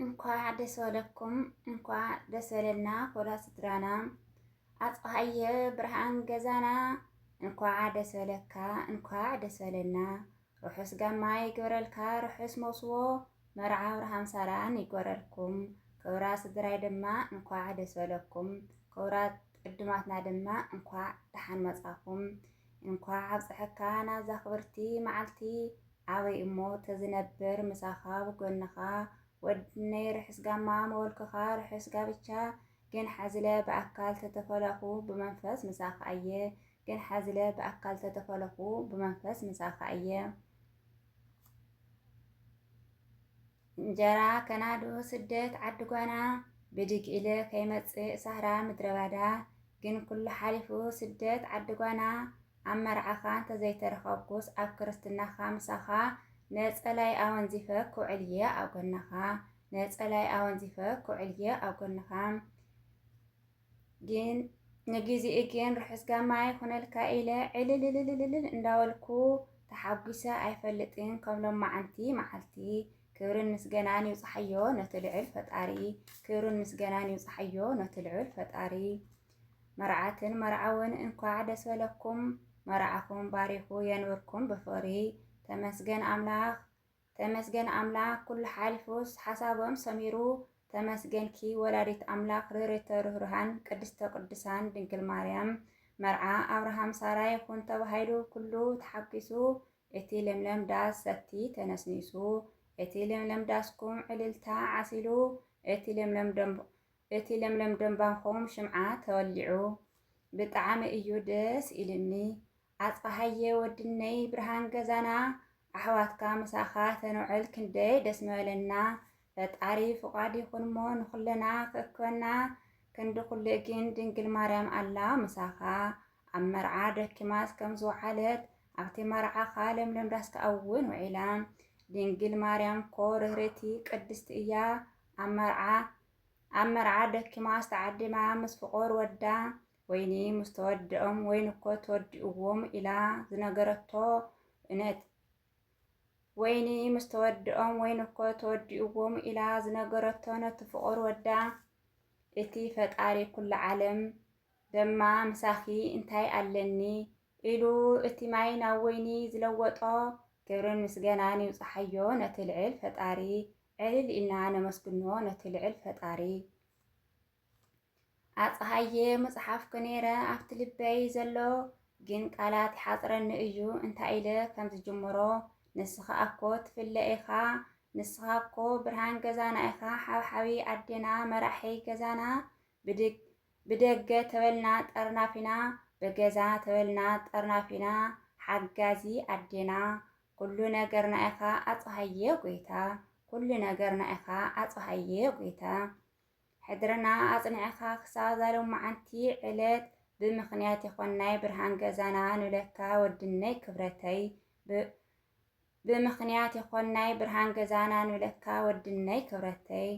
እንኳዕ ደስ በለኩም እንኳዕ ደስ በለና ኮላ ስድራና አጽሃየ ብርሃን ገዛና እንኳዕ ደስ በለካ እንኳዕ ደስ በለና ርሑስ ጋማ ይግበረልካ ርሑስ መስዎ መርዓ አብርሃም ሳራን ይጎረልኩም ክብራ ስድራይ ድማ እንኳዕ ደስ በለኩም ክብራ ቅድማትና ድማ እንኳዕ ደሓን መጻኩም እንኳዕ አብጽሕካ ናብዛ ክብርቲ መዓልቲ ዓበይ እሞ ተዝነብር ምሳኻ ብጎንኻ ወድነይ ርሕስ ጋማ መወልክኻ ርሕስ ጋብቻ ግን ሓዝለ በአካል ተተፈለኹ ብመንፈስ ምሳኻ እየ ግን ሓዝለ በአካል ተተፈለኹ ብመንፈስ ምሳኻ እየ እንጀራ ከናዱ ስደት ዓድጓና ብድግ ኢለ ከይመጽእ ሳህራ ምድረባዳ ግን ኩሉ ሓሊፉ ስደት ዓድጓና ኣብ መርዓኻ እንተዘይተረኸብኩስ ኣብ ክርስትናኻ ምሳኻ ነጸላይ ኣወንዚፈ ኩዕልየ ኣብ ጎንኻ ነጸላይ ኣወንዚፈ ኩዕልየ ኣብ ጎንኻ ግን ንግዚኡ ግን ርሑስ ጋማይ ኩነልካ ኢለ ዕልልልልልል እንዳበልኩ ተሓጒሰ ኣይፈልጥን ከምሎም መዓንቲ መዓልቲ ክብርን ምስገናን ይውፅሓዮ ነቲ ልዑል ፈጣሪ ክብርን ምስገናን ይውፅሓዮ ነቲ ልዑል ፈጣሪ መርዓትን መርዓውን እንኳዕ ደስ በለኩም መርዓኹም ባሪኹ የንብርኩም ብፍቕሪ ተመስገን አምላክ ኩሉ ሓሊፉስ ሓሳቦም ሰሚሩ ተመስገንኪ ወላዲት አምላክ ርህርተ ርህሩሃን ቅድስተ ቅዱሳን ድንግል ማርያም መርዓ አብርሃም ሳራ ይኹን ተባሂሉ ኩሉ ተሓጊሱ እቲ ለምለም ዳስ ሰቲ ተነስኒሱ እቲ ለምለም ዳስኩም ዕልልታ ዓሲሉ እቲ ለምለም ደንባኹም ሽምዓ ተወሊዑ ብጣዕሚ እዩ ደስ ኢልኒ አጽሃየ ወድነይ ብርሃን ገዛና ኣሕዋትካ ምሳኻ ተንውዕል ክንደይ ደስ መበለና ፈጣሪ ፍቓድ ይኹን እሞ ንኹለና ክእክበና ክንዲ ኩሉ ግን ድንግል ማርያም ኣላ ምሳኻ ኣብ መርዓ ደኪማስ ከም ዝወዓለት ኣብቲ መርዓኻ ለምለም ዳስካ እውን ውዒላ ድንግል ማርያም ኮ ርህርቲ ቅድስቲ እያ ኣብ መርዓ ደኪማስ ተዓዲማ ምስ ፍቑር ወዳ ወይኒ ምስ ተወድኦም ወይኒ እኮ ተወዲእዎም ኢላ ዝነገረቶ እነት ወይኒ ምስ ተወድኦም ወይኒ እኮ ተወዲእዎም ኢላ ዝነገረቶ ነቲ ፍቑር ወዳ እቲ ፈጣሪ ኩሉ ዓለም ደማ ምሳኺ እንታይ ኣለኒ ኢሉ እቲ ማይ ናብ ወይኒ ዝለወጦ ክብርን ምስገናን ይውፅሓዮ ነቲ ልዕል ፈጣሪ ዕልል ኢልና ነመስግኖ ነቲ ልዕል ፈጣሪ ኣጽሃየ መጽሓፍኩ ነይረ ኣብቲ ልበይ ዘሎ ግን ቃላት ይሓፅረኒ እዩ እንታይ ኢለ ከም ዝጅምሮ ንስኻ እኮ ትፍለ ኢኻ ንስኻ እኮ ብርሃን ገዛና ኢኻ ሓብሓቢ ኣዴና መራሒ ገዛና ብደገ ተበልና ጠርናፊና ብገዛ ተበልና ጠርናፊና ሓጋዚ ኣዴና ኩሉ ነገርና ኢኻ ኣጽሃየ ጎይታ ኩሉ ነገርና ኢኻ ኣጽሃየ ጎይታ ሕድርና ኣጽኒዕኻ ክሳብ ዛሎም መዓንቲ ዕለት ብምኽንያት ይኾናይ ብርሃን ገዛና ንብለካ ወድነይ ክብረተይ ብምኽንያት ይኾናይ ብርሃን ገዛና ንብለካ ወድነይ ክብረተይ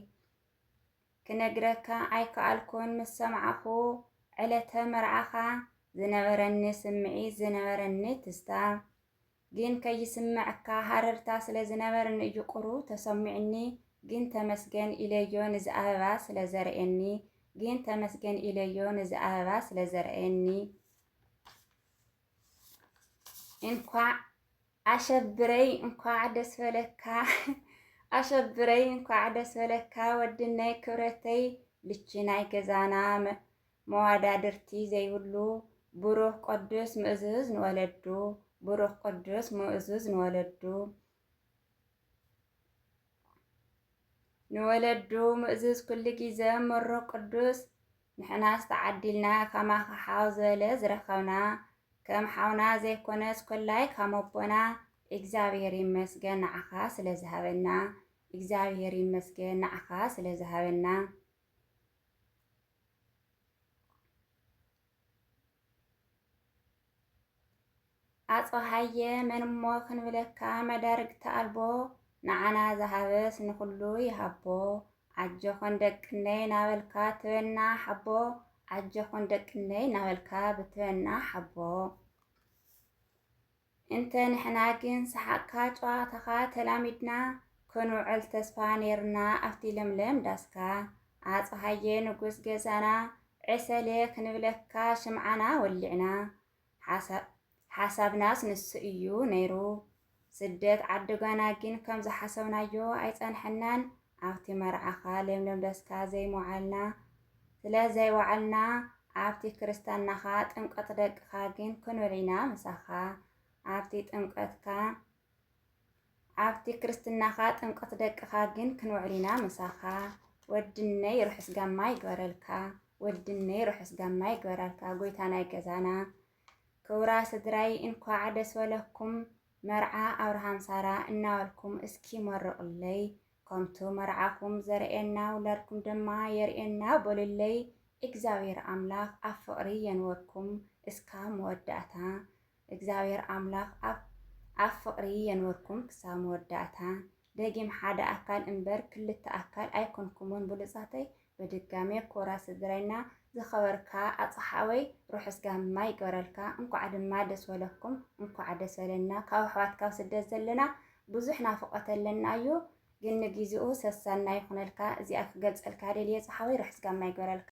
ክነግረካ ኣይከኣልኩን ምስ ሰምዓኹ ዕለተ መርዓኻ ዝነበረኒ ስምዒት ዝነበረኒ ትዝታ ግን ከይስምዐካ ሃረርታ ስለ ዝነበረኒ እዩ ቁሩ ተሰሚዕኒ ግን ተመስገን ኢለዮ ንዚ ኣበባ ስለ ዘርአኒ ግን ተመስገን ኢለዮ ንዚ ኣበባ ስለ ዘርአኒ እንኳዕ ኣሸብረይ እንኳዕ ደስ በለካ ኣሸብረይ እንኳዕ ደስ በለካ ወድነይ ክብረተይ ልቺ ናይ ገዛና መዋዳድርቲ ዘይብሉ ብሩህ ቅዱስ ምእዝዝ ንወለዱ ብሩህ ቅዱስ ምእዝዝ ንወለዱ ምእዝዝ ኩሉ ግዜ ምሩቕ ቅዱስ ንሕናስ ተዓዲልና ከማኸ ሓው ዝበለ ዝረኸብና ከም ሓውና ዘይኮነስ ኮላይ ካመቦና እግዚአብሔር ይመስገን ንዓኻ ስለ ዝሃበና እግዚአብሔር ይመስገን ንዓኻ ስለ ዝሃበና ኣጽሃየ መንሞ ክንብለካ መዳርግቲ ኣልቦ ንዓና ዝሃበስ ንኹሉ ይሃቦ ዓጀኾን ደቅነይ ናበልካ ትበና ሓቦ ዓጀኾን ደቅነይ ናበልካ ብትበና ሓቦ እንተ ንሕና ግን ሰሓቅካ ጨዋታኻ ተላሚድና ክንውዕል ተስፋ ነርና ኣብቲ ለምለም ዳስካ ኣፀሃየ ንጉስ ገዛና ዕሰለ ክንብለካ ሽምዓና ወሊዕና ሓሳብናስ ንሱ እዩ ነይሩ ስደት ዓድጓና ግን ከም ዝሓሰብናዮ ኣይፀንሐናን ኣብቲ መርዓኻ ለምለም ዳስካ ዘይመዋዓልና ስለ ዘይወዓልና ኣብቲ ክርስትናኻ ጥምቀት ደቅኻ ግን ክንውዒና ምሳኻ ኣብቲ ክርስትናኻ ጥምቀት ደቅኻ ግን ክንውዕሊና ምሳኻ ወድነይ ርሑስ ጋማ ይግበረልካ ወድነይ ርሑስ ጋማ ይግበረልካ ጎይታ ናይ ገዛና ክብራ ስድራይ እንኳዕ ደስ በለኩም መርዓ ኣብርሃም ሳራ እናበልኩም እስኪ መርቁለይ ከምቱ መርዓኩም ዘርኤና ውላድኩም ድማ የርኤና በሉለይ እግዚአብሔር አምላክ ኣብ ፍቅሪ የንወርኩም እስካ መወዳእታ እግዚአብሔር አምላክ ኣብ ፍቅሪ የንወርኩም ክሳብ መወዳእታ ደጊም ሓደ ኣካል እምበር ክልተ ኣካል ኣይኮንኩምን ብሉጻተይ በድጋሜ ኮራ ስድራይና ዝኸበርካ ኣጽሓወይ ሩሑስ ጋማ ይግበረልካ እንኳዕ ድማ ደስ በለኩም እንኳዕ ደስ በለና ካብ ኣሕዋት ካብ ስደት ዘለና ብዙሕ ናፍቆት ኣለና እዩ ግን ግዚኡ ሰሳና ይኹነልካ እዚኣ ክገልጸልካ ደልየ ጽሓወይ ሩሑስ ጋማ ይግበረልካ